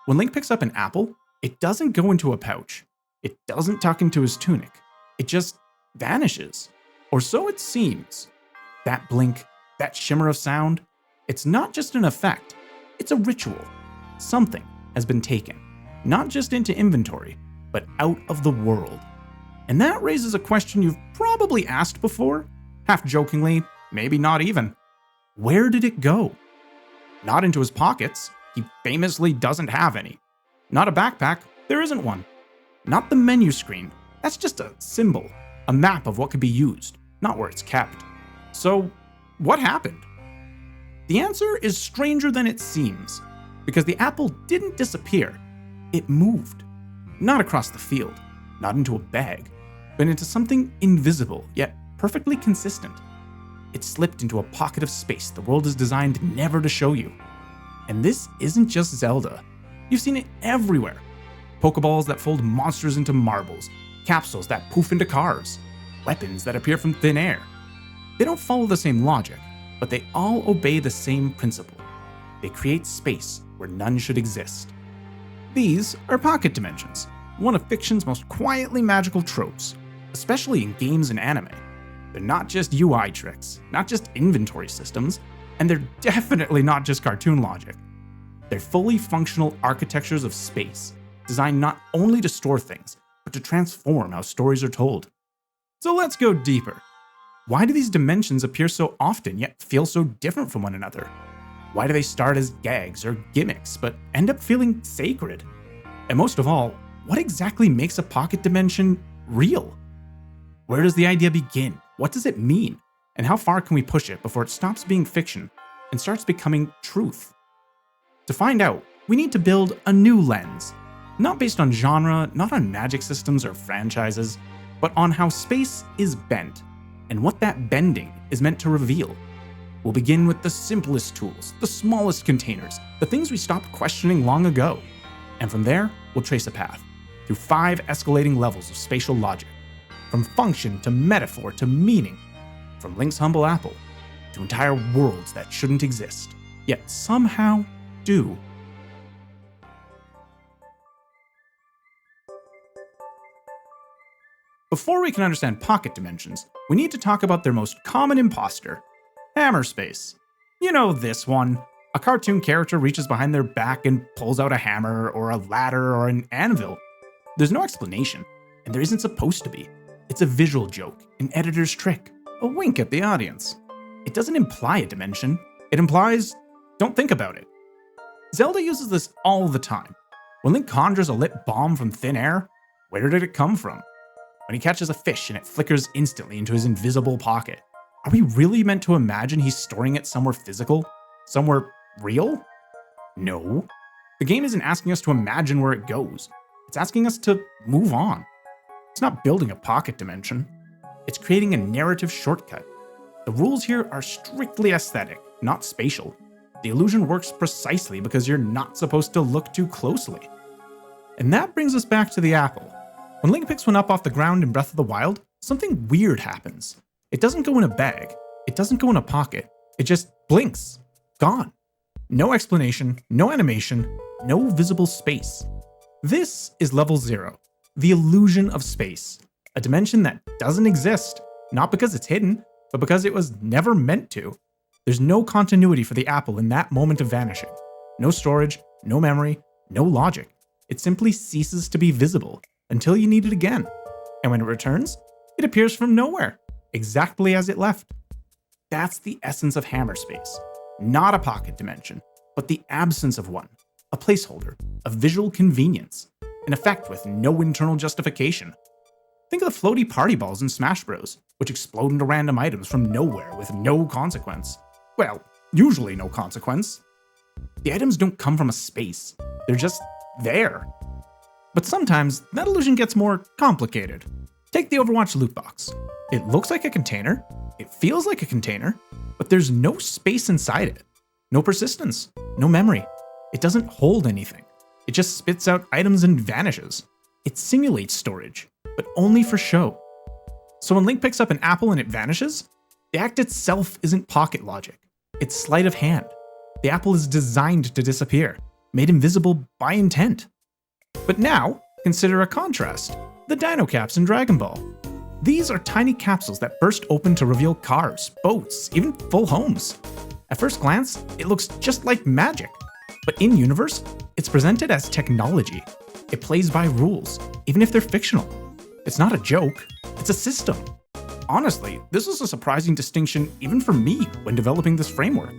When Link picks up an apple, it doesn't go into a pouch. It doesn't tuck into his tunic. It just vanishes. Or so it seems. That blink, that shimmer of sound, it's not just an effect, it's a ritual. Something has been taken, not just into inventory, but out of the world. And that raises a question you've probably asked before, half jokingly, maybe not even. Where did it go? Not into his pockets, he famously doesn't have any. Not a backpack, there isn't one. Not the menu screen, that's just a symbol, a map of what could be used, not where it's kept. So, what happened? The answer is stranger than it seems, because the apple didn't disappear, it moved. Not across the field, not into a bag, but into something invisible, yet perfectly consistent. It slipped into a pocket of space the world is designed never to show you. And this isn't just Zelda. You've seen it everywhere. Pokeballs that fold monsters into marbles, capsules that poof into cars, weapons that appear from thin air. They don't follow the same logic, but they all obey the same principle. They create space where none should exist. These are pocket dimensions, one of fiction's most quietly magical tropes, especially in games and anime. They're not just UI tricks, not just inventory systems, and they're definitely not just cartoon logic. They're fully functional architectures of space, designed not only to store things, but to transform how stories are told. So let's go deeper. Why do these dimensions appear so often yet feel so different from one another? Why do they start as gags or gimmicks but end up feeling sacred? And most of all, what exactly makes a pocket dimension real? Where does the idea begin? What does it mean? And how far can we push it before it stops being fiction and starts becoming truth? To find out, we need to build a new lens, not based on genre, not on magic systems or franchises, but on how space is bent and what that bending is meant to reveal. We'll begin with the simplest tools, the smallest containers, the things we stopped questioning long ago. And from there, we'll trace a path through 5 escalating levels of spatial logic, from function to metaphor to meaning, from Link's humble apple to entire worlds that shouldn't exist, yet somehow do. Before we can understand pocket dimensions, we need to talk about their most common imposter, Hammerspace. You know this one. A cartoon character reaches behind their back and pulls out a hammer or a ladder or an anvil. There's no explanation, and there isn't supposed to be. It's a visual joke, an editor's trick, a wink at the audience. It doesn't imply a dimension. It implies, don't think about it. Zelda uses this all the time. When Link conjures a lit bomb from thin air, where did it come from? When he catches a fish and it flickers instantly into his invisible pocket, are we really meant to imagine he's storing it somewhere physical? Somewhere real? No. The game isn't asking us to imagine where it goes. It's asking us to move on. It's not building a pocket dimension. It's creating a narrative shortcut. The rules here are strictly aesthetic, not spatial. The illusion works precisely because you're not supposed to look too closely. And that brings us back to the apple. When Link picks one up off the ground in Breath of the Wild, something weird happens. It doesn't go in a bag. It doesn't go in a pocket. It just blinks. Gone. No explanation, no animation, no visible space. This is level 0, the illusion of space, a dimension that doesn't exist, not because it's hidden, but because it was never meant to. There's no continuity for the apple in that moment of vanishing. No storage, no memory, no logic. It simply ceases to be visible until you need it again. And when it returns, it appears from nowhere, exactly as it left. That's the essence of Hammerspace. Not a pocket dimension, but the absence of one. A placeholder, a visual convenience, an effect with no internal justification. Think of the floaty party balls in Smash Bros, which explode into random items from nowhere with no consequence. Well, usually no consequence. The items don't come from a space, they're just there. But sometimes that illusion gets more complicated. Take the Overwatch loot box. It looks like a container, it feels like a container, but there's no space inside it. No persistence, no memory. It doesn't hold anything. It just spits out items and vanishes. It simulates storage, but only for show. So when Link picks up an apple and it vanishes, the act itself isn't pocket logic. It's sleight of hand. The apple is designed to disappear. made invisible by intent. But now, consider a contrast: the Dino Caps in Dragon Ball. These are tiny capsules that burst open to reveal cars, boats, even full homes. At first glance, it looks just like magic. But in universe, it's presented as technology. It plays by rules, even if they're fictional. It's not a joke, it's a system. Honestly, this was a surprising distinction even for me when developing this framework.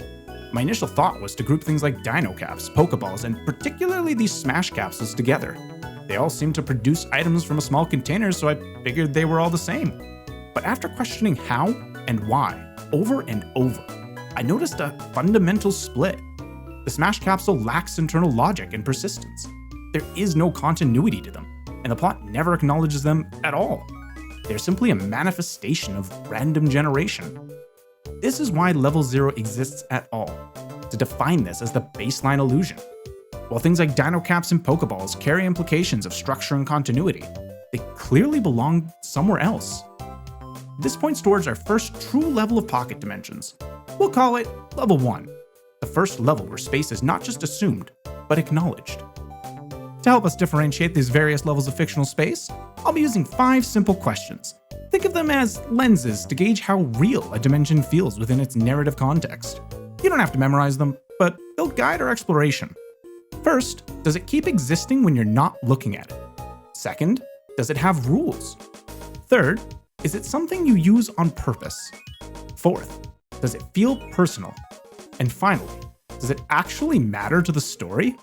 My initial thought was to group things like Dino Caps, Pokeballs, and particularly these Smash capsules together. They all seem to produce items from a small container, so I figured they were all the same. But after questioning how and why over and over, I noticed a fundamental split. The Smash capsule lacks internal logic and persistence. There is no continuity to them, and the plot never acknowledges them at all. They're simply a manifestation of random generation. This is why Level 0 exists at all, to define this as the baseline illusion. While things like Dino Caps and Pokeballs carry implications of structure and continuity, they clearly belong somewhere else. This points towards our first true level of pocket dimensions. We'll call it Level 1, the first level where space is not just assumed, but acknowledged. To help us differentiate these various levels of fictional space, I'll be using 5 simple questions. Think of them as lenses to gauge how real a dimension feels within its narrative context. You don't have to memorize them, but they'll guide our exploration. First, does it keep existing when you're not looking at it? Second, does it have rules? Third, is it something you use on purpose? Fourth, does it feel personal? And finally, does it actually matter to the story?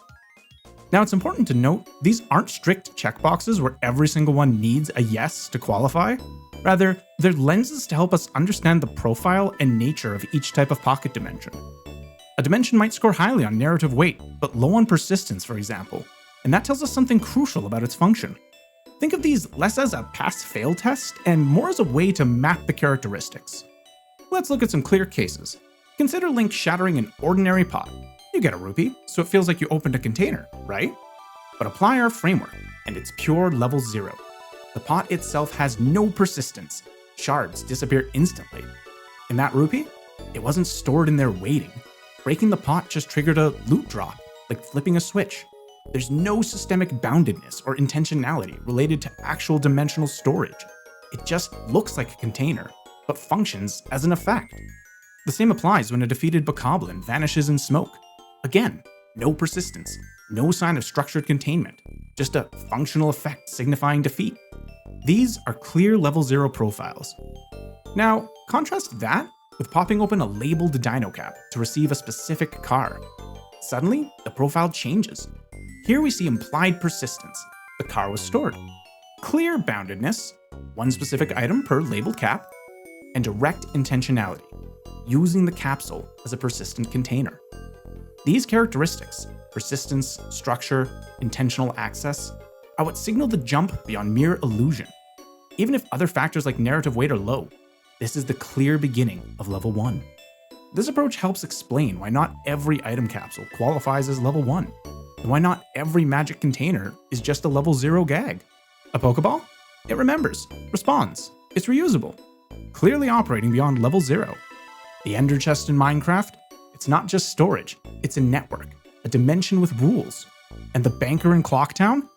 Now, it's important to note, these aren't strict checkboxes where every single one needs a yes to qualify. Rather, they're lenses to help us understand the profile and nature of each type of pocket dimension. A dimension might score highly on narrative weight, but low on persistence, for example, and that tells us something crucial about its function. Think of these less as a pass-fail test and more as a way to map the characteristics. Let's look at some clear cases. Consider Link shattering an ordinary pot. You get a rupee, so it feels like you opened a container, right? But apply our framework, and it's pure level 0. The pot itself has no persistence. Shards disappear instantly. In that rupee, it wasn't stored in there waiting. Breaking the pot just triggered a loot drop, like flipping a switch. There's no systemic boundedness or intentionality related to actual dimensional storage. It just looks like a container, but functions as an effect. The same applies when a defeated bokoblin vanishes in smoke. Again, no persistence, no sign of structured containment, just a functional effect signifying defeat. These are clear level 0 profiles. Now, contrast that with popping open a labeled Dino Cap to receive a specific car. Suddenly, the profile changes. Here we see implied persistence. The car was stored. Clear boundedness, one specific item per labeled cap, and direct intentionality, using the capsule as a persistent container. These characteristics, persistence, structure, intentional access, are what signal the jump beyond mere illusion. Even if other factors like narrative weight are low, this is the clear beginning of level 1. This approach helps explain why not every item capsule qualifies as level 1, and why not every magic container is just a level 0 gag. A Pokeball? It remembers, responds, it's reusable, clearly operating beyond level 0. The Ender Chest in Minecraft? It's not just storage, it's a network, a dimension with rules. And the Banker in Clocktown?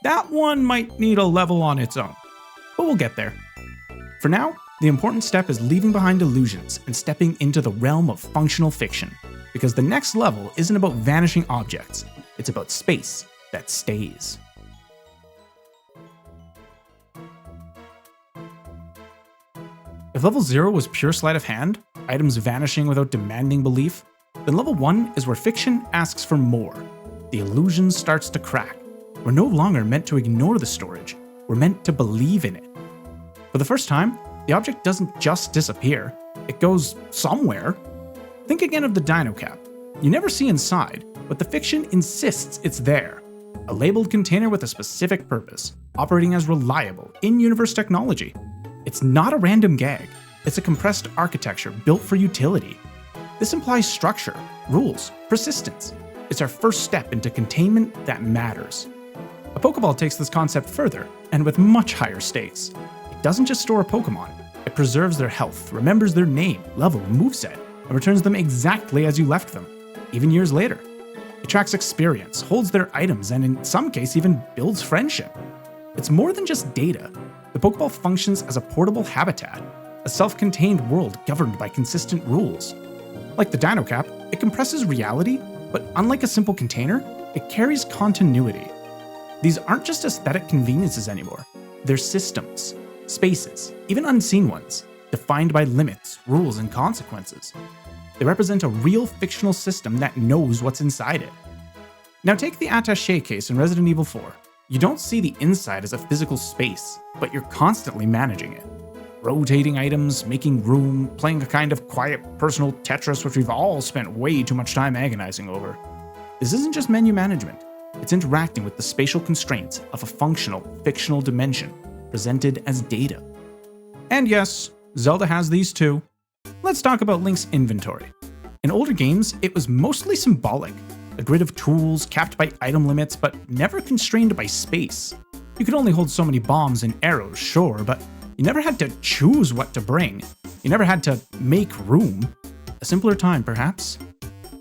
That one might need a level on its own, but we'll get there. For now, the important step is leaving behind illusions and stepping into the realm of functional fiction, because the next level isn't about vanishing objects, it's about space that stays. If level 0 was pure sleight of hand, items vanishing without demanding belief, then level 1 is where fiction asks for more. The illusion starts to crack. We're no longer meant to ignore the storage, we're meant to believe in it. For the first time, the object doesn't just disappear, it goes somewhere. Think again of the Dino Cap. You never see inside, but the fiction insists it's there. A labeled container with a specific purpose, operating as reliable, in-universe technology. It's not a random gag, it's a compressed architecture built for utility. This implies structure, rules, persistence. It's our first step into containment that matters. A Pokeball takes this concept further, and with much higher stakes. It doesn't just store a Pokemon, it preserves their health, remembers their name, level, and moveset, and returns them exactly as you left them, even years later. It tracks experience, holds their items, and in some case even builds friendship. It's more than just data. The Pokeball functions as a portable habitat, a self-contained world governed by consistent rules. Like the Dino Cap, it compresses reality, but unlike a simple container, it carries continuity. These aren't just aesthetic conveniences anymore. They're systems, spaces, even unseen ones, defined by limits, rules, and consequences. They represent a real fictional system that knows what's inside it. Now take the attaché case in Resident Evil 4. You don't see the inside as a physical space, but you're constantly managing it. Rotating items, making room, playing a kind of quiet personal Tetris which we've all spent way too much time agonizing over. This isn't just menu management, it's interacting with the spatial constraints of a functional, fictional dimension, presented as data. And yes, Zelda has these too. Let's talk about Link's inventory. In older games, it was mostly symbolic, a grid of tools capped by item limits but never constrained by space. You could only hold so many bombs and arrows, sure, but you never had to choose what to bring. You never had to make room. A simpler time, perhaps.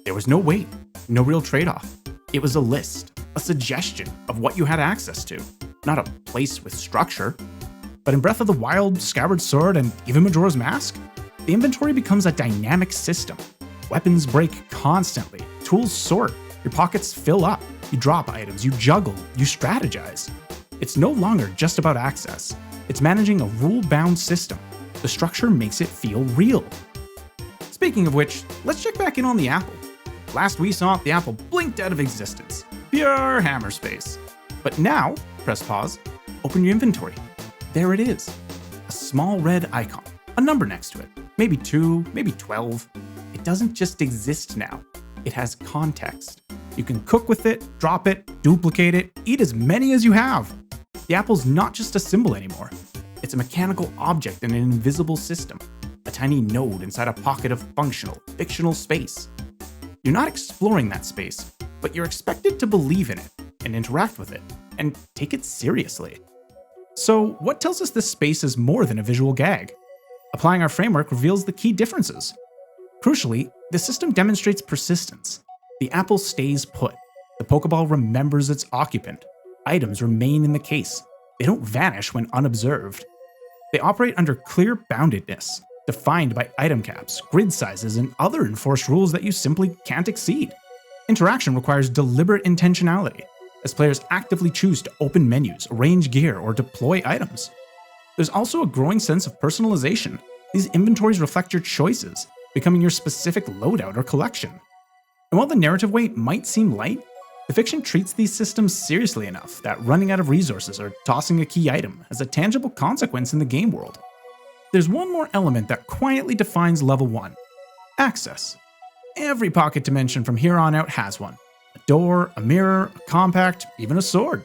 There was no weight, no real trade-off. It was a list, a suggestion of what you had access to, not a place with structure. But in Breath of the Wild, Skyward Sword, and even Majora's Mask, the inventory becomes a dynamic system. Weapons break constantly, tools sort, your pockets fill up, you drop items, you juggle, you strategize. It's no longer just about access. It's managing a rule-bound system. The structure makes it feel real. Speaking of which, let's check back in on the Apple. Last we saw it, the Apple blinked out of existence. Pure Hammerspace. But now, press pause, open your inventory. There it is. A small red icon, a number next to it. Maybe 2, maybe 12. It doesn't just exist now. It has context. You can cook with it, drop it, duplicate it, eat as many as you have. The Apple's not just a symbol anymore. It's a mechanical object in an invisible system, a tiny node inside a pocket of functional, fictional space. You're not exploring that space, but you're expected to believe in it, and interact with it, and take it seriously. So, what tells us this space is more than a visual gag? Applying our framework reveals the key differences. Crucially, the system demonstrates persistence. The Apple stays put. The Pokeball remembers its occupant. Items remain in the case. They don't vanish when unobserved. They operate under clear boundedness, defined by item caps, grid sizes, and other enforced rules that you simply can't exceed. Interaction requires deliberate intentionality, as players actively choose to open menus, arrange gear, or deploy items. There's also a growing sense of personalization. These inventories reflect your choices, becoming your specific loadout or collection. And while the narrative weight might seem light, the fiction treats these systems seriously enough that running out of resources or tossing a key item has a tangible consequence in the game world. There's one more element that quietly defines level 1. Access. Every pocket dimension from here on out has one. A door, a mirror, a compact, even a sword.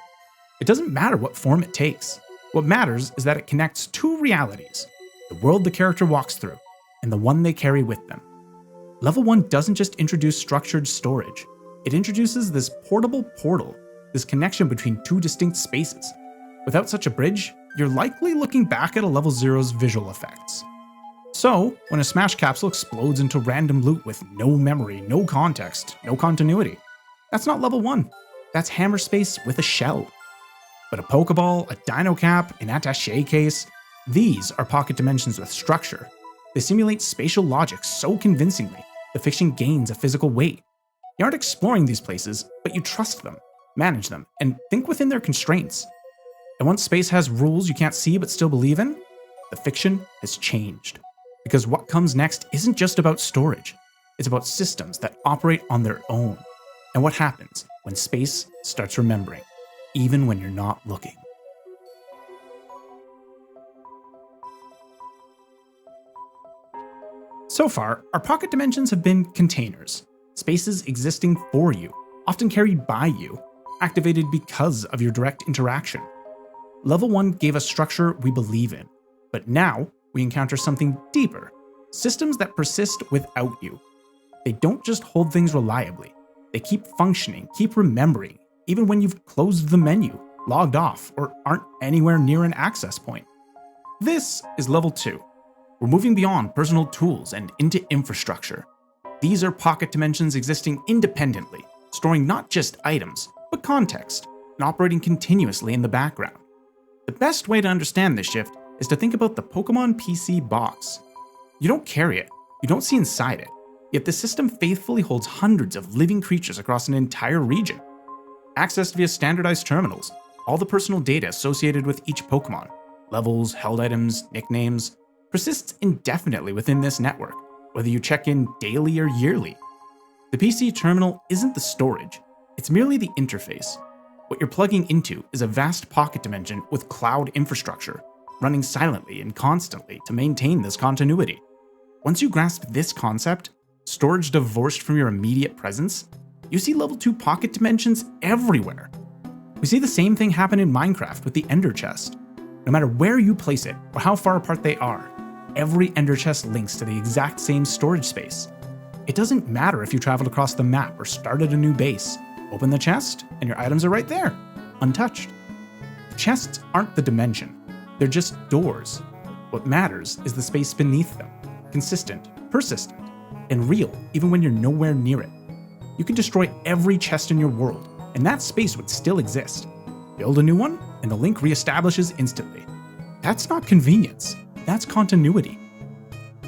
It doesn't matter what form it takes. What matters is that it connects two realities, the world the character walks through, and the one they carry with them. Level 1 doesn't just introduce structured storage. It introduces this portable portal, this connection between two distinct spaces. Without such a bridge, you're likely looking back at a level 0's visual effects. So, when a smash capsule explodes into random loot with no memory, no context, no continuity, that's not level 1. That's Hammerspace with a shell. But a Pokeball, a Dino Cap, an attaché case, these are pocket dimensions with structure. They simulate spatial logic so convincingly, the fiction gains a physical weight. You aren't exploring these places, but you trust them, manage them, and think within their constraints. And once space has rules you can't see but still believe in, the fiction has changed. Because what comes next isn't just about storage, it's about systems that operate on their own. And what happens when space starts remembering, even when you're not looking. So far, our pocket dimensions have been containers, spaces existing for you, often carried by you, activated because of your direct interaction. Level 1 gave us structure we believe in, but now we encounter something deeper, systems that persist without you. They don't just hold things reliably, they keep functioning, keep remembering, even when you've closed the menu, logged off, or aren't anywhere near an access point. This is level 2. We're moving beyond personal tools and into infrastructure. These are pocket dimensions existing independently, storing not just items, but context, and operating continuously in the background. The best way to understand this shift is to think about the Pokemon PC box. You don't carry it, you don't see inside it, yet the system faithfully holds hundreds of living creatures across an entire region. Accessed via standardized terminals, all the personal data associated with each Pokemon, levels, held items, nicknames, persists indefinitely within this network, whether you check in daily or yearly. The PC terminal isn't the storage, it's merely the interface. What you're plugging into is a vast pocket dimension with cloud infrastructure, running silently and constantly to maintain this continuity. Once you grasp this concept, storage divorced from your immediate presence, you see level 2 pocket dimensions everywhere. We see the same thing happen in Minecraft with the Ender Chest. No matter where you place it or how far apart they are, every Ender Chest links to the exact same storage space. It doesn't matter if you traveled across the map or started a new base. Open the chest, and your items are right there, untouched. The chests aren't the dimension, they're just doors. What matters is the space beneath them, consistent, persistent, and real even when you're nowhere near it. You can destroy every chest in your world, and that space would still exist. Build a new one, and the link reestablishes instantly. That's not convenience, that's continuity.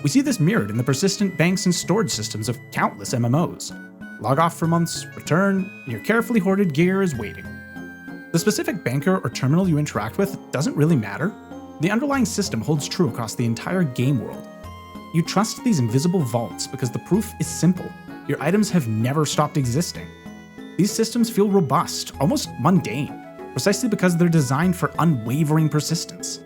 We see this mirrored in the persistent banks and storage systems of countless MMOs. Log off for months, return, and your carefully hoarded gear is waiting. The specific banker or terminal you interact with doesn't really matter. The underlying system holds true across the entire game world. You trust these invisible vaults because the proof is simple. Your items have never stopped existing. These systems feel robust, almost mundane, precisely because they're designed for unwavering persistence.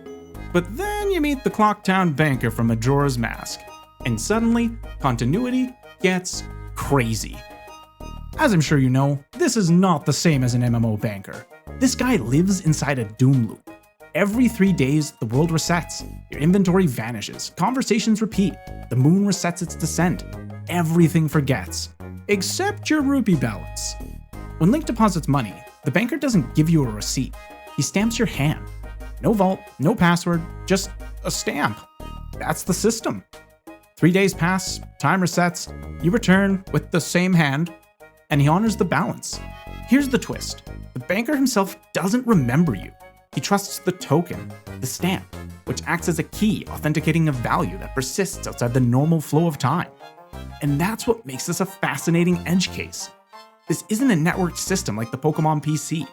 But then you meet the Clocktown banker from Majora's Mask, and suddenly, continuity gets crazy. As I'm sure you know, this is not the same as an MMO banker. This guy lives inside a doom loop. Every 3 days, the world resets, your inventory vanishes, conversations repeat, the moon resets its descent, everything forgets, except your rupee balance. When Link deposits money, the banker doesn't give you a receipt, he stamps your hand. No vault, no password, just a stamp. That's the system. 3 days pass, time resets, you return with the same hand, and he honors the balance. Here's the twist. The banker himself doesn't remember you. He trusts the token, the stamp, which acts as a key authenticating a value that persists outside the normal flow of time. And that's what makes this a fascinating edge case. This isn't a networked system like the Pokemon PC.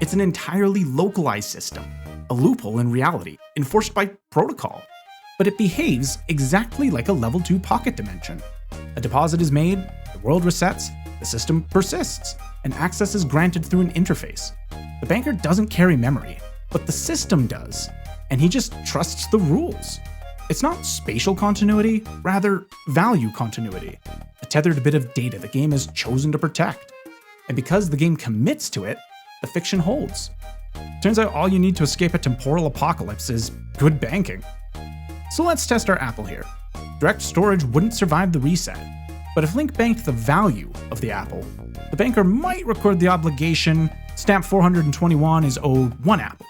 It's an entirely localized system, a loophole in reality, enforced by protocol. But it behaves exactly like a level 2 pocket dimension. A deposit is made, the world resets, the system persists, and access is granted through an interface. The banker doesn't carry memory, but the system does, and he just trusts the rules. It's not spatial continuity, rather value continuity, a tethered bit of data the game has chosen to protect. And because the game commits to it, the fiction holds. Turns out all you need to escape a temporal apocalypse is good banking. So let's test our apple here. Direct storage wouldn't survive the reset, but if Link banked the value of the apple, the banker might record the obligation, stamp 421 is owed 1 apple.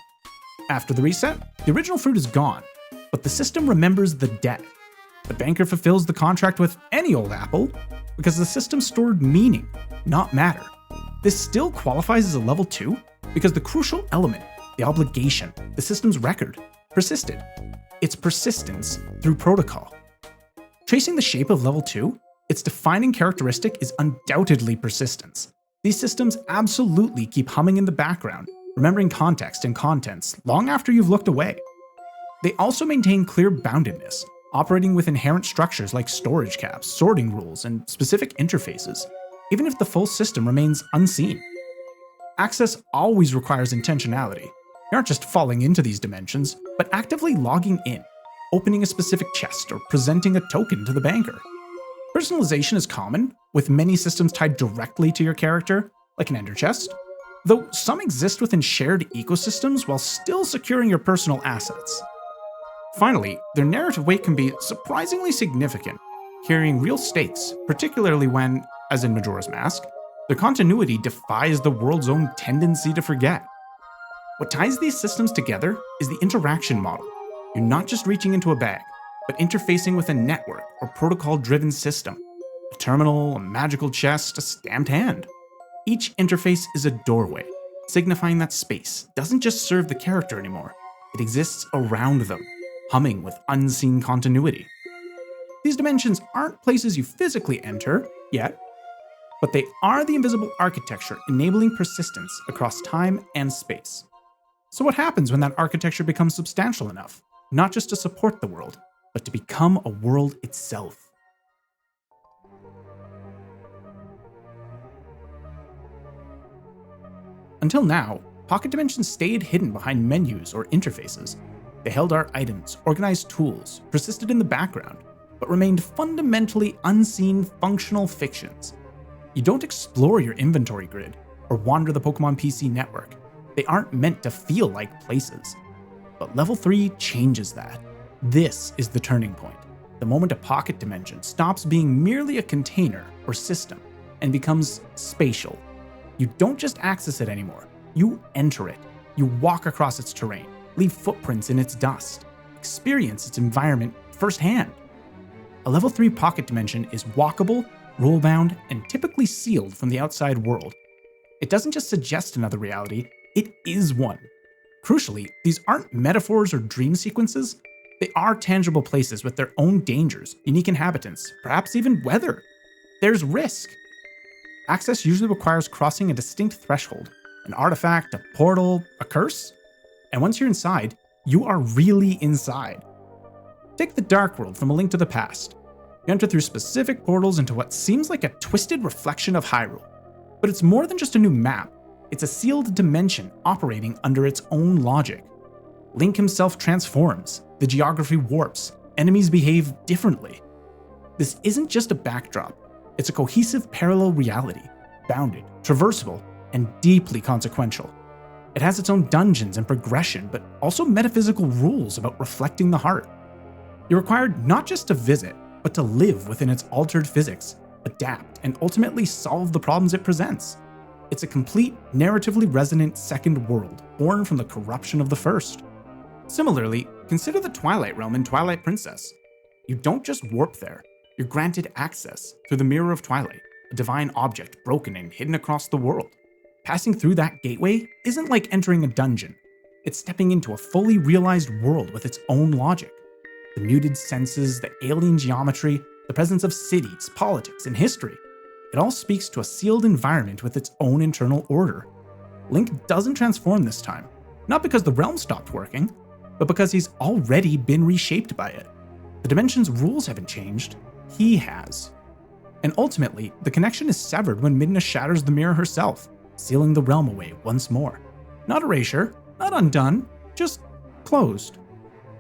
After the reset, the original fruit is gone, but the system remembers the debt. The banker fulfills the contract with any old apple because the system stored meaning, not matter. This still qualifies as a level 2 because the crucial element, the obligation, the system's record, persisted. It's persistence through protocol. Tracing the shape of level 2, its defining characteristic is undoubtedly persistence. These systems absolutely keep humming in the background, remembering context and contents long after you've looked away. They also maintain clear boundedness, operating with inherent structures like storage caps, sorting rules, and specific interfaces, even if the full system remains unseen. Access always requires intentionality. You aren't just falling into these dimensions, but actively logging in, opening a specific chest, or presenting a token to the banker. Personalization is common, with many systems tied directly to your character, like an Ender Chest, though some exist within shared ecosystems while still securing your personal assets. Finally, their narrative weight can be surprisingly significant, carrying real stakes, particularly when, as in Majora's Mask, their continuity defies the world's own tendency to forget. What ties these systems together is the interaction model. You're not just reaching into a bag, but interfacing with a network or protocol-driven system. A terminal, a magical chest, a stamped hand. Each interface is a doorway, signifying that space doesn't just serve the character anymore, it exists around them, humming with unseen continuity. These dimensions aren't places you physically enter, yet, but they are the invisible architecture enabling persistence across time and space. So what happens when that architecture becomes substantial enough, not just to support the world, but to become a world itself? Until now, pocket dimensions stayed hidden behind menus or interfaces. They held our items, organized tools, persisted in the background, but remained fundamentally unseen functional fictions. You don't explore your inventory grid or wander the Pokemon PC network. They aren't meant to feel like places. But level 3 changes that. This is the turning point. The moment a pocket dimension stops being merely a container or system and becomes spatial. You don't just access it anymore, you enter it. You walk across its terrain, leave footprints in its dust, experience its environment firsthand. A level 3 pocket dimension is walkable, rule-bound, and typically sealed from the outside world. It doesn't just suggest another reality, it is one. Crucially, these aren't metaphors or dream sequences, they are tangible places with their own dangers, unique inhabitants, perhaps even weather. There's risk. Access usually requires crossing a distinct threshold, an artifact, a portal, a curse. And once you're inside, you are really inside. Take the Dark World from A Link to the Past. You enter through specific portals into what seems like a twisted reflection of Hyrule. But it's more than just a new map. It's a sealed dimension operating under its own logic. Link himself transforms, the geography warps, enemies behave differently. This isn't just a backdrop. It's a cohesive parallel reality, bounded, traversable, and deeply consequential. It has its own dungeons and progression, but also metaphysical rules about reflecting the heart. You're required not just to visit, but to live within its altered physics, adapt, and ultimately solve the problems it presents. It's a complete, narratively resonant second world, born from the corruption of the first. Similarly, consider the Twilight Realm in Twilight Princess. You don't just warp there. You're granted access through the Mirror of Twilight, a divine object broken and hidden across the world. Passing through that gateway isn't like entering a dungeon. It's stepping into a fully realized world with its own logic. The muted senses, the alien geometry, the presence of cities, politics, and history. It all speaks to a sealed environment with its own internal order. Link doesn't transform this time, not because the realm stopped working, but because he's already been reshaped by it. The dimension's rules haven't changed. He has. And ultimately, the connection is severed when Midna shatters the mirror herself, sealing the realm away once more. Not erasure, not undone, just closed.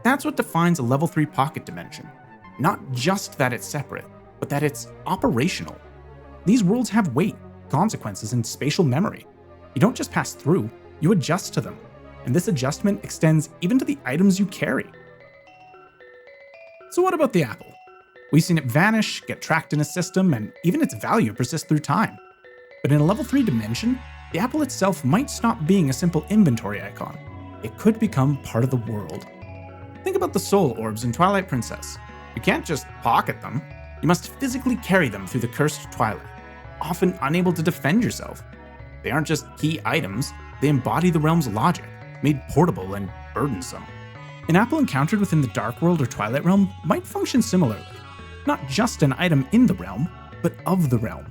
That's what defines a level 3 pocket dimension. Not just that it's separate, but that it's operational. These worlds have weight, consequences, and spatial memory. You don't just pass through, you adjust to them. And this adjustment extends even to the items you carry. So what about the apple? We've seen it vanish, get tracked in a system, and even its value persist through time. But in a level 3 dimension, the apple itself might stop being a simple inventory icon. It could become part of the world. Think about the soul orbs in Twilight Princess. You can't just pocket them. You must physically carry them through the cursed twilight, often unable to defend yourself. They aren't just key items, they embody the realm's logic, made portable and burdensome. An apple encountered within the Dark World or Twilight Realm might function similarly. Not just an item in the realm, but of the realm.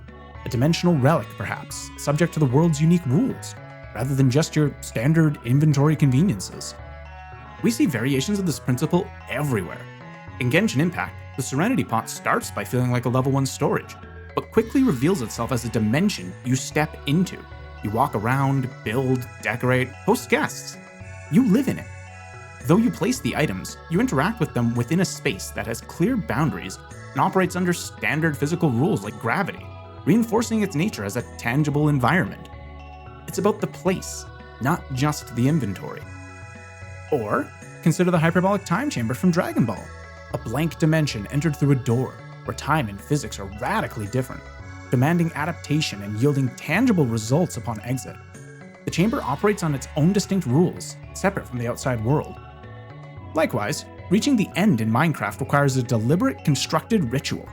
A dimensional relic, perhaps, subject to the world's unique rules, rather than just your standard inventory conveniences. We see variations of this principle everywhere. In Genshin Impact, the Serenity Pot starts by feeling like a level 1 storage, but quickly reveals itself as a dimension you step into. You walk around, build, decorate, host guests. You live in it. Though you place the items, you interact with them within a space that has clear boundaries and operates under standard physical rules like gravity, reinforcing its nature as a tangible environment. It's about the place, not just the inventory. Or consider the hyperbolic time chamber from Dragon Ball, a blank dimension entered through a door where time and physics are radically different, demanding adaptation and yielding tangible results upon exit. The chamber operates on its own distinct rules, separate from the outside world. Likewise, reaching the end in Minecraft requires a deliberate, constructed ritual.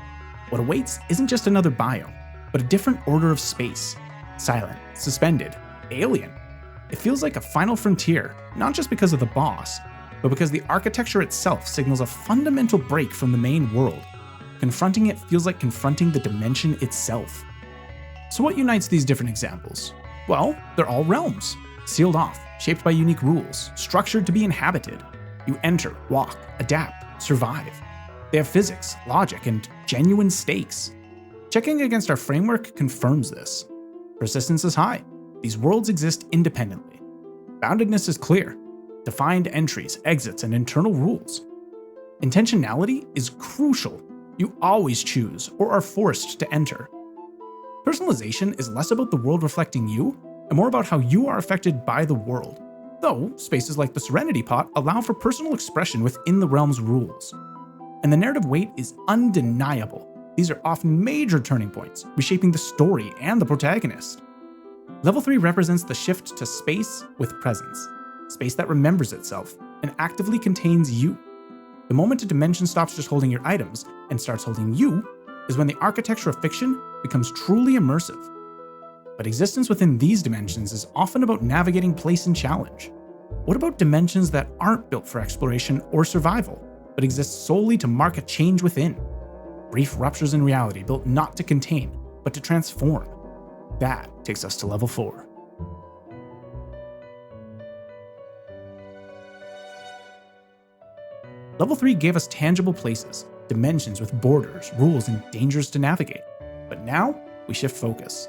What awaits isn't just another biome, but a different order of space, silent, suspended, alien. It feels like a final frontier, not just because of the boss, but because the architecture itself signals a fundamental break from the main world. Confronting it feels like confronting the dimension itself. So what unites these different examples? Well, they're all realms, sealed off, shaped by unique rules, structured to be inhabited. You enter, walk, adapt, survive. They have physics, logic, and genuine stakes. Checking against our framework confirms this. Persistence is high. These worlds exist independently. Boundedness is clear. Defined entries, exits, and internal rules. Intentionality is crucial. You always choose or are forced to enter. Personalization is less about the world reflecting you and more about how you are affected by the world, though spaces like the Serenity Pot allow for personal expression within the realm's rules. And the narrative weight is undeniable. These are often major turning points, reshaping the story and the protagonist. Level 3 represents the shift to space with presence, space that remembers itself and actively contains you. The moment a dimension stops just holding your items and starts holding you is when the architecture of fiction becomes truly immersive. But existence within these dimensions is often about navigating place and challenge. What about dimensions that aren't built for exploration or survival, but exist solely to mark a change within? Brief ruptures in reality built not to contain, but to transform. That takes us to level 4. Level 3 gave us tangible places, dimensions with borders, rules, and dangers to navigate. But now, we shift focus.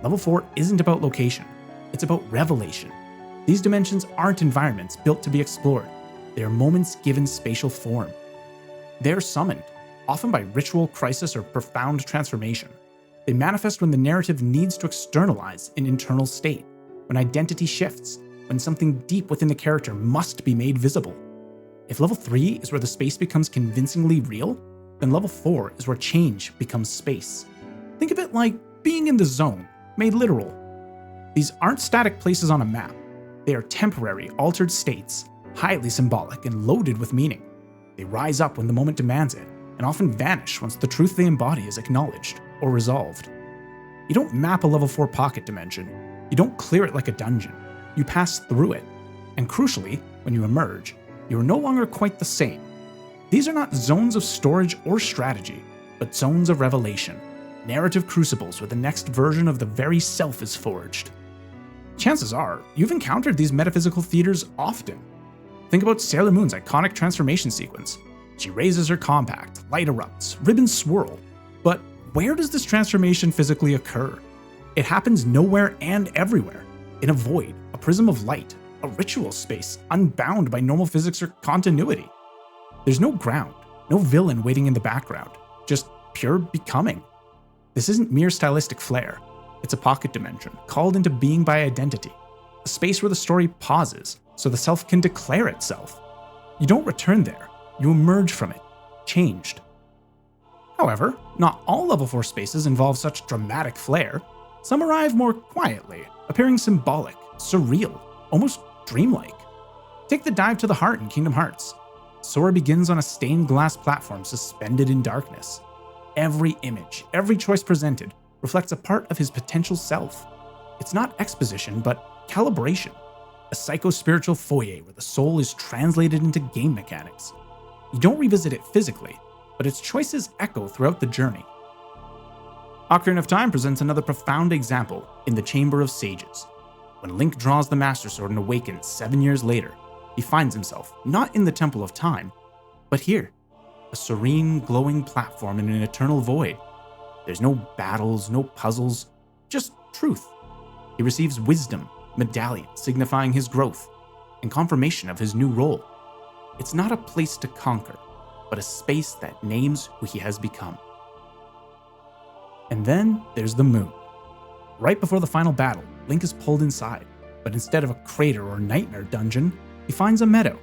Level 4 isn't about location, it's about revelation. These dimensions aren't environments built to be explored. They are moments given spatial form. They're summoned, often by ritual, crisis, or profound transformation. They manifest when the narrative needs to externalize an internal state, when identity shifts, when something deep within the character must be made visible. If level 3 is where the space becomes convincingly real, then level 4 is where change becomes space. Think of it like being in the zone, made literal. These aren't static places on a map. They are temporary, altered states, highly symbolic and loaded with meaning. They rise up when the moment demands it, and often vanish once the truth they embody is acknowledged or resolved. You don't map a level 4 pocket dimension. You don't clear it like a dungeon. You pass through it. And crucially, when you emerge, you are no longer quite the same. These are not zones of storage or strategy, but zones of revelation, narrative crucibles where the next version of the very self is forged. Chances are, you've encountered these metaphysical theaters often. Think about Sailor Moon's iconic transformation sequence. She raises her compact, light erupts, ribbons swirl. But where does this transformation physically occur? It happens nowhere and everywhere. In a void, a prism of light, a ritual space unbound by normal physics or continuity. There's no ground, no villain waiting in the background, just pure becoming. This isn't mere stylistic flair. It's a pocket dimension, called into being by identity. A space where the story pauses, so the self can declare itself. You don't return there, you emerge from it, changed. However, not all level 4 spaces involve such dramatic flair. Some arrive more quietly, appearing symbolic, surreal, almost dreamlike. Take the dive to the heart in Kingdom Hearts. Sora begins on a stained glass platform suspended in darkness. Every image, every choice presented, reflects a part of his potential self. It's not exposition, but calibration. A psycho-spiritual foyer where the soul is translated into game mechanics. You don't revisit it physically, but its choices echo throughout the journey. Ocarina of Time presents another profound example in the Chamber of Sages. When Link draws the Master Sword and awakens 7 years later, he finds himself not in the Temple of Time, but here, a serene, glowing platform in an eternal void. There's no battles, no puzzles, just truth. He receives wisdom, medallion signifying his growth, and confirmation of his new role. It's not a place to conquer, but a space that names who he has become. And then there's the moon. Right before the final battle, Link is pulled inside, but instead of a crater or nightmare dungeon, he finds a meadow,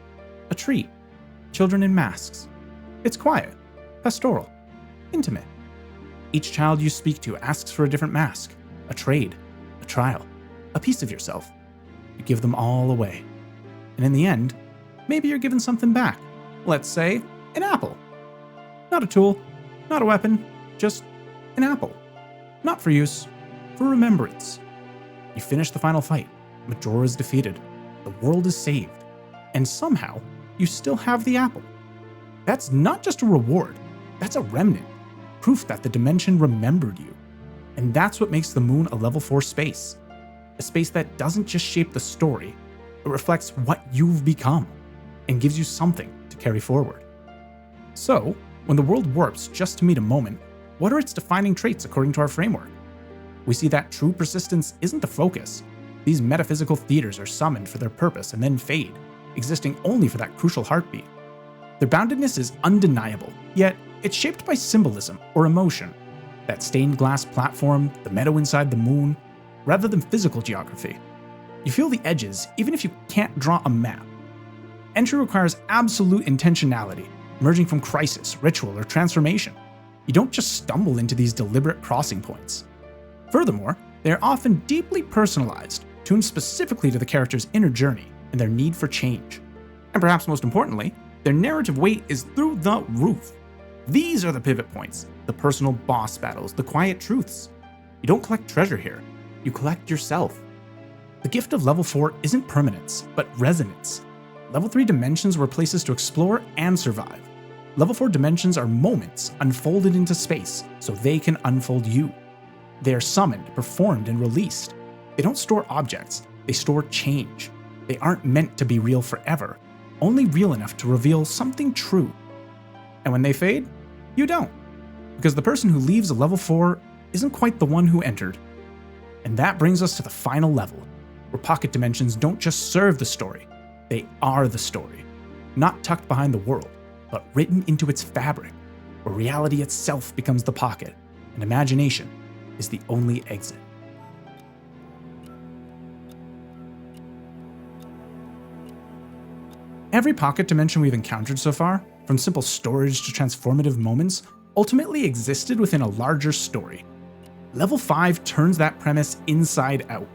a tree, children in masks. It's quiet, pastoral, intimate. Each child you speak to asks for a different mask, a trade, a trial, a piece of yourself. You give them all away. And in the end, maybe you're given something back. Let's say, an apple. Not a tool, not a weapon, just an apple. Not for use, for remembrance. You finish the final fight, Majora is defeated, the world is saved, and somehow you still have the apple. That's not just a reward, that's a remnant, proof that the dimension remembered you. And that's what makes the moon a level 4 space. A space that doesn't just shape the story, it reflects what you've become and gives you something to carry forward. So, when the world warps just to meet a moment, what are its defining traits according to our framework? We see that true persistence isn't the focus. These metaphysical theaters are summoned for their purpose and then fade, existing only for that crucial heartbeat. Their boundedness is undeniable, yet it's shaped by symbolism or emotion. That stained glass platform, the meadow inside the moon, rather than physical geography. You feel the edges even if you can't draw a map. Entry requires absolute intentionality, emerging from crisis, ritual, or transformation. You don't just stumble into these deliberate crossing points. Furthermore, they are often deeply personalized, tuned specifically to the character's inner journey and their need for change. And perhaps most importantly, their narrative weight is through the roof. These are the pivot points, the personal boss battles, the quiet truths. You don't collect treasure here, you collect yourself. The gift of level 4 isn't permanence, but resonance. Level 3 dimensions were places to explore and survive. Level 4 dimensions are moments unfolded into space so they can unfold you. They are summoned, performed, and released. They don't store objects, they store change. They aren't meant to be real forever, only real enough to reveal something true. And when they fade, you don't. Because the person who leaves a level 4 isn't quite the one who entered. And that brings us to the final level, where pocket dimensions don't just serve the story, they are the story. Not tucked behind the world, but written into its fabric, where reality itself becomes the pocket, and imagination is the only exit. Every pocket dimension we've encountered so far, from simple storage to transformative moments, ultimately existed within a larger story. Level 5 turns that premise inside out.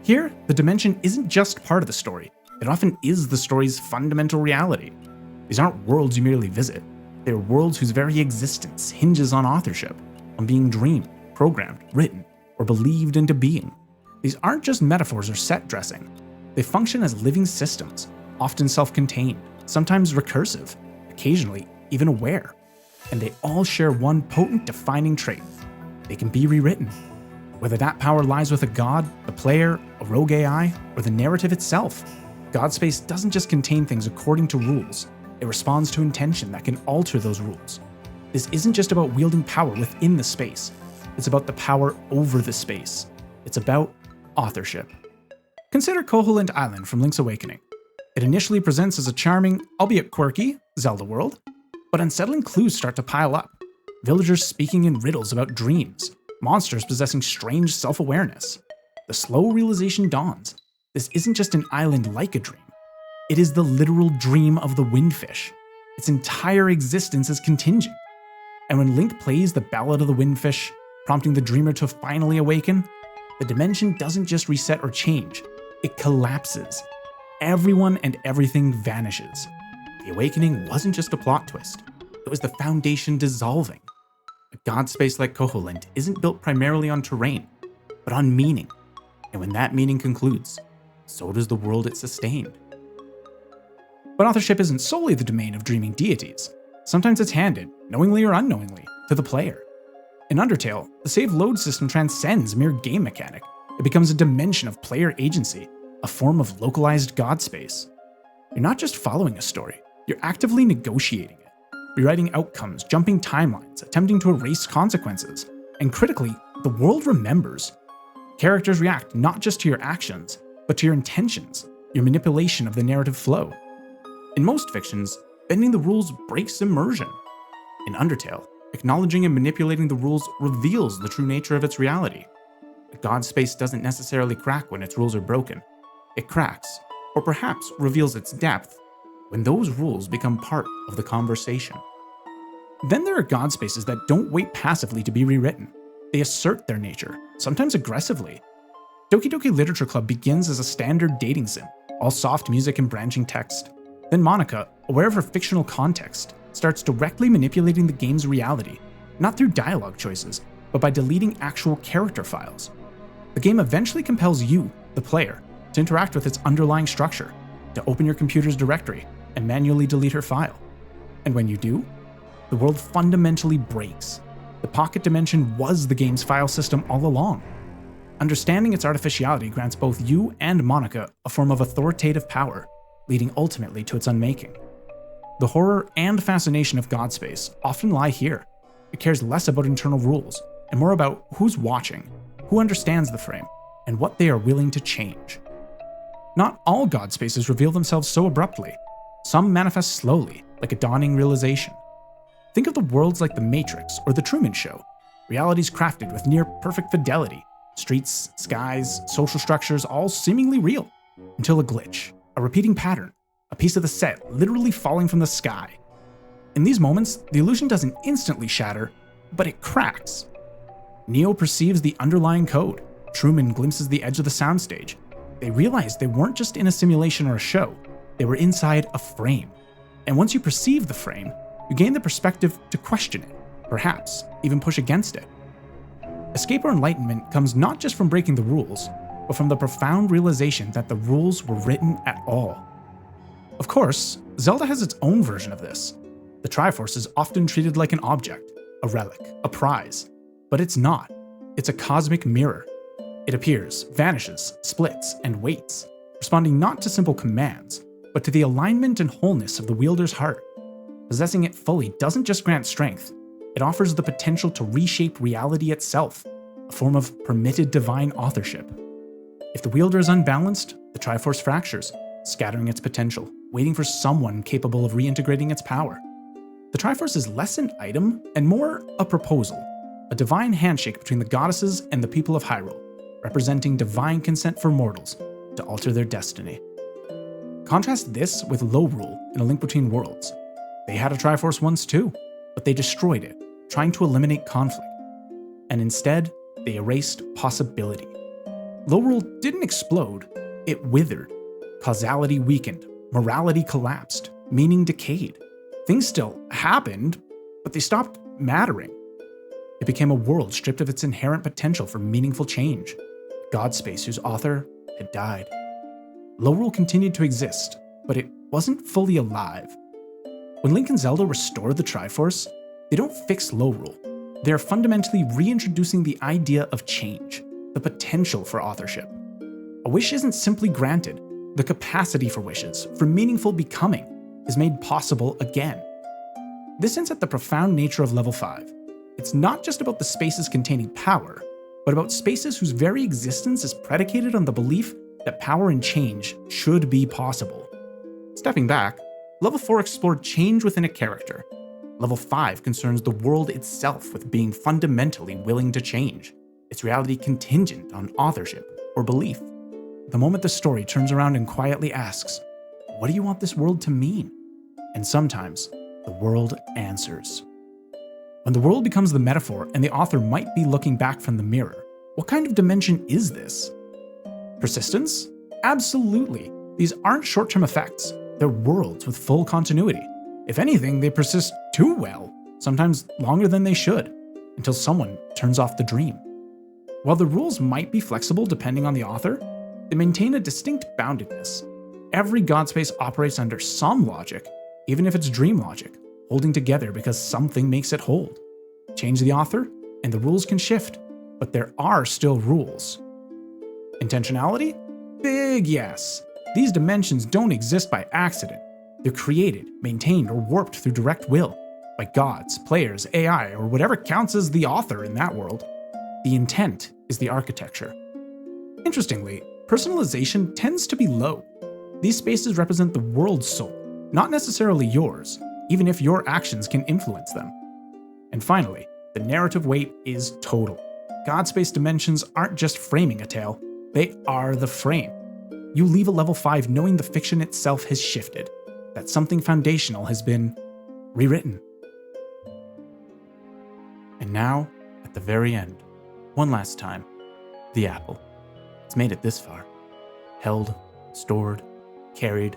Here, the dimension isn't just part of the story, it often is the story's fundamental reality. These aren't worlds you merely visit, they're worlds whose very existence hinges on authorship, on being dreamed, programmed, written, or believed into being. These aren't just metaphors or set dressing, they function as living systems, often self-contained, sometimes recursive, occasionally even aware. And they all share one potent defining trait. They can be rewritten. Whether that power lies with a god, the player, a rogue AI, or the narrative itself, Godspace doesn't just contain things according to rules, it responds to intention that can alter those rules. This isn't just about wielding power within the space, it's about the power over the space. It's about authorship. Consider Koholint Island from Link's Awakening. It initially presents as a charming, albeit quirky, Zelda world, but unsettling clues start to pile up. Villagers speaking in riddles about dreams, monsters possessing strange self-awareness. The slow realization dawns. This isn't just an island like a dream. It is the literal dream of the windfish. Its entire existence is contingent. And when Link plays the Ballad of the Windfish, prompting the dreamer to finally awaken, the dimension doesn't just reset or change, it collapses. Everyone and everything vanishes. The awakening wasn't just a plot twist, it was the foundation dissolving. A Godspace like Koholint isn't built primarily on terrain, but on meaning. And when that meaning concludes, so does the world it sustained. But authorship isn't solely the domain of dreaming deities. Sometimes it's handed, knowingly or unknowingly, to the player. In Undertale, the save load system transcends mere game mechanic. It becomes a dimension of player agency, a form of localized Godspace. You're not just following a story, you're actively negotiating it, rewriting outcomes, jumping timelines, attempting to erase consequences, and critically, the world remembers. Characters react not just to your actions, but to your intentions, your manipulation of the narrative flow. In most fictions, bending the rules breaks immersion. In Undertale, acknowledging and manipulating the rules reveals the true nature of its reality. A Godspace doesn't necessarily crack when its rules are broken. It cracks, or perhaps reveals its depth, when those rules become part of the conversation. Then there are Godspaces that don't wait passively to be rewritten. They assert their nature, sometimes aggressively. Doki Doki Literature Club begins as a standard dating sim, all soft music and branching text. Then Monica, aware of her fictional context, starts directly manipulating the game's reality, not through dialogue choices, but by deleting actual character files. The game eventually compels you, the player, to interact with its underlying structure, to open your computer's directory and manually delete her file. And when you do, the world fundamentally breaks. The pocket dimension was the game's file system all along. Understanding its artificiality grants both you and Monica a form of authoritative power, leading ultimately to its unmaking. The horror and fascination of Godspace often lie here. It cares less about internal rules and more about who's watching, who understands the frame, and what they are willing to change. Not all Godspaces reveal themselves so abruptly. Some manifest slowly, like a dawning realization. Think of the worlds like The Matrix or The Truman Show, realities crafted with near-perfect fidelity, streets, skies, social structures, all seemingly real, until a glitch, a repeating pattern, a piece of the set literally falling from the sky. In these moments, the illusion doesn't instantly shatter, but it cracks. Neo perceives the underlying code. Truman glimpses the edge of the soundstage. They realize they weren't just in a simulation or a show, they were inside a frame. And once you perceive the frame, you gain the perspective to question it, perhaps even push against it. Escape or enlightenment comes not just from breaking the rules, but from the profound realization that the rules were written at all. Of course, Zelda has its own version of this. The Triforce is often treated like an object, a relic, a prize, but it's not. It's a cosmic mirror. It appears, vanishes, splits, and waits, responding not to simple commands, but to the alignment and wholeness of the wielder's heart. Possessing it fully doesn't just grant strength, it offers the potential to reshape reality itself, a form of permitted divine authorship. If the wielder is unbalanced, the Triforce fractures, scattering its potential, waiting for someone capable of reintegrating its power. The Triforce is less an item and more a proposal, a divine handshake between the goddesses and the people of Hyrule, representing divine consent for mortals to alter their destiny. Contrast this with Lorule in A Link Between Worlds. They had a Triforce once too, but they destroyed it, trying to eliminate conflict. And instead, they erased possibility. Lorule didn't explode, it withered. Causality weakened, morality collapsed, meaning decayed. Things still happened, but they stopped mattering. It became a world stripped of its inherent potential for meaningful change. Godspace, whose author had died. Lorule continued to exist, but it wasn't fully alive. When Link and Zelda restore the Triforce, they don't fix Lorule. They're fundamentally reintroducing the idea of change, the potential for authorship. A wish isn't simply granted. The capacity for wishes, for meaningful becoming, is made possible again. This hints at the profound nature of Level 5. It's not just about the spaces containing power, but about spaces whose very existence is predicated on the belief that power and change should be possible. Stepping back, Level 4 explored change within a character. Level 5 concerns the world itself with being fundamentally willing to change, its reality contingent on authorship or belief. The moment the story turns around and quietly asks, "What do you want this world to mean?" And sometimes, the world answers. When the world becomes the metaphor and the author might be looking back from the mirror, what kind of dimension is this? Persistence? Absolutely. These aren't short-term effects. They're worlds with full continuity. If anything, they persist too well, sometimes longer than they should, until someone turns off the dream. While the rules might be flexible depending on the author, they maintain a distinct boundedness. Every Godspace operates under some logic, even if it's dream logic, holding together because something makes it hold. Change the author, and the rules can shift, but there are still rules. Intentionality? Big yes. These dimensions don't exist by accident. They're created, maintained, or warped through direct will, by gods, players, AI, or whatever counts as the author in that world. The intent is the architecture. Interestingly, personalization tends to be low. These spaces represent the world's soul, not necessarily yours, even if your actions can influence them. And finally, the narrative weight is total. Godspace dimensions aren't just framing a tale, they are the frame. You leave a level 5 knowing the fiction itself has shifted, that something foundational has been rewritten. And now, at the very end, one last time, the apple. It's made it this far. Held, stored, carried,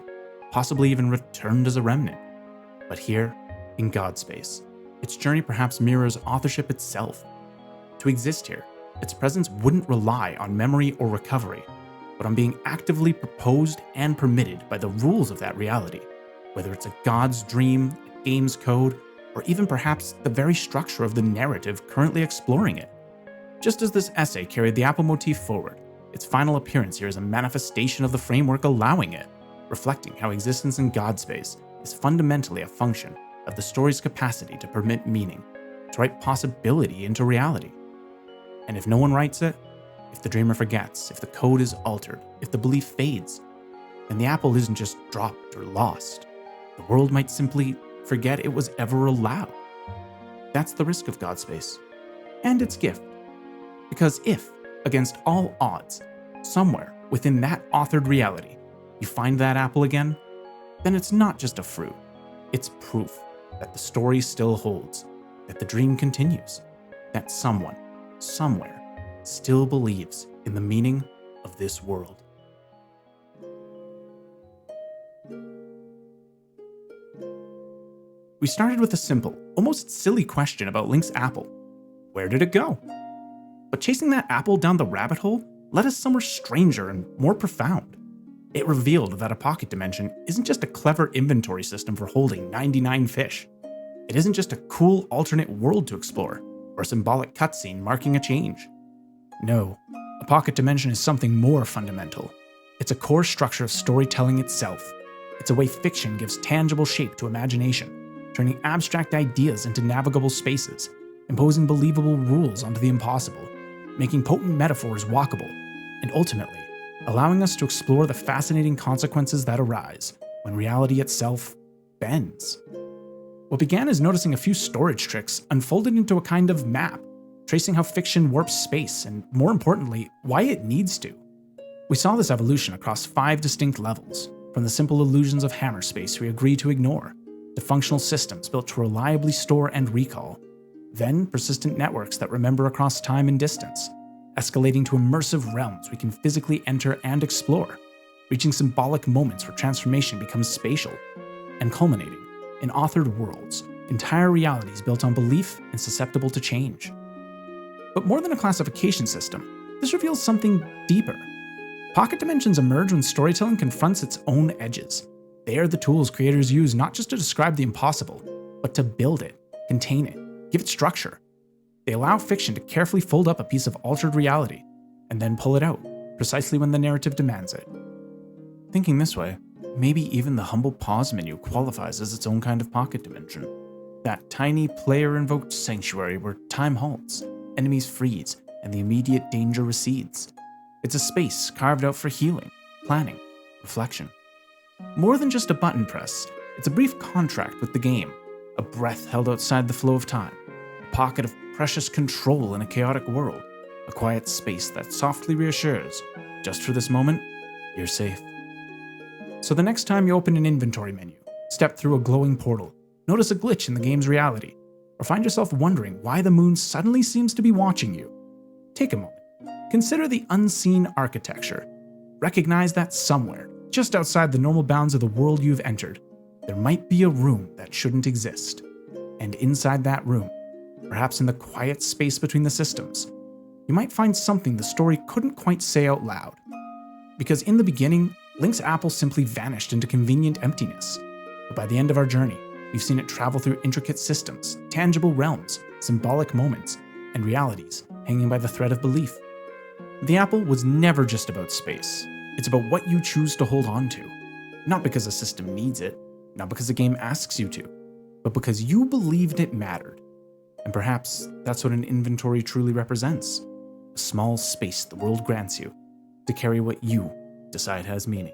possibly even returned as a remnant. But here, in Godspace, its journey perhaps mirrors authorship itself. To exist here, its presence wouldn't rely on memory or recovery, but on being actively proposed and permitted by the rules of that reality, whether it's a god's dream, a game's code, or even perhaps the very structure of the narrative currently exploring it. Just as this essay carried the Apple motif forward, its final appearance here is a manifestation of the framework allowing it, reflecting how existence in Godspace is fundamentally a function of the story's capacity to permit meaning, to write possibility into reality. And if no one writes it, if the dreamer forgets, if the code is altered, if the belief fades, then the apple isn't just dropped or lost. The world might simply forget it was ever allowed. That's the risk of Godspace, and its gift. Because if, against all odds, somewhere within that authored reality, you find that apple again, then it's not just a fruit, it's proof that the story still holds, that the dream continues, that someone, somewhere, still believes in the meaning of this world. We started with a simple, almost silly question about Link's apple. Where did it go? But chasing that apple down the rabbit hole led us somewhere stranger and more profound. It revealed that a pocket dimension isn't just a clever inventory system for holding 99 fish. It isn't just a cool alternate world to explore, or a symbolic cutscene marking a change. No, a pocket dimension is something more fundamental. It's a core structure of storytelling itself. It's a way fiction gives tangible shape to imagination, turning abstract ideas into navigable spaces, imposing believable rules onto the impossible, making potent metaphors walkable, and ultimately, allowing us to explore the fascinating consequences that arise when reality itself bends. What began as noticing a few storage tricks unfolded into a kind of map, tracing how fiction warps space and, more importantly, why it needs to. We saw this evolution across 5 distinct levels, from the simple illusions of Hammerspace we agree to ignore, to functional systems built to reliably store and recall, then persistent networks that remember across time and distance, escalating to immersive realms we can physically enter and explore, reaching symbolic moments where transformation becomes spatial, and culminating in authored worlds, entire realities built on belief and susceptible to change. But more than a classification system, this reveals something deeper. Pocket dimensions emerge when storytelling confronts its own edges. They are the tools creators use not just to describe the impossible, but to build it, contain it, give it structure. They allow fiction to carefully fold up a piece of altered reality, and then pull it out, precisely when the narrative demands it. Thinking this way, maybe even the humble pause menu qualifies as its own kind of pocket dimension. That tiny player-invoked sanctuary where time halts, enemies freeze, and the immediate danger recedes. It's a space carved out for healing, planning, reflection. More than just a button press, it's a brief contract with the game, a breath held outside the flow of time, a pocket of precious control in a chaotic world, a quiet space that softly reassures, just for this moment, you're safe. So the next time you open an inventory menu, step through a glowing portal, notice a glitch in the game's reality, or find yourself wondering why the moon suddenly seems to be watching you, take a moment. Consider the unseen architecture. Recognize that somewhere, just outside the normal bounds of the world you've entered, there might be a room that shouldn't exist. And inside that room, perhaps in the quiet space between the systems, you might find something the story couldn't quite say out loud. Because in the beginning, Link's apple simply vanished into convenient emptiness. But by the end of our journey, we've seen it travel through intricate systems, tangible realms, symbolic moments, and realities hanging by the thread of belief. The apple was never just about space. It's about what you choose to hold on to. Not because a system needs it, not because the game asks you to, but because you believed it mattered. And perhaps that's what an inventory truly represents. A small space the world grants you to carry what you decide has meaning.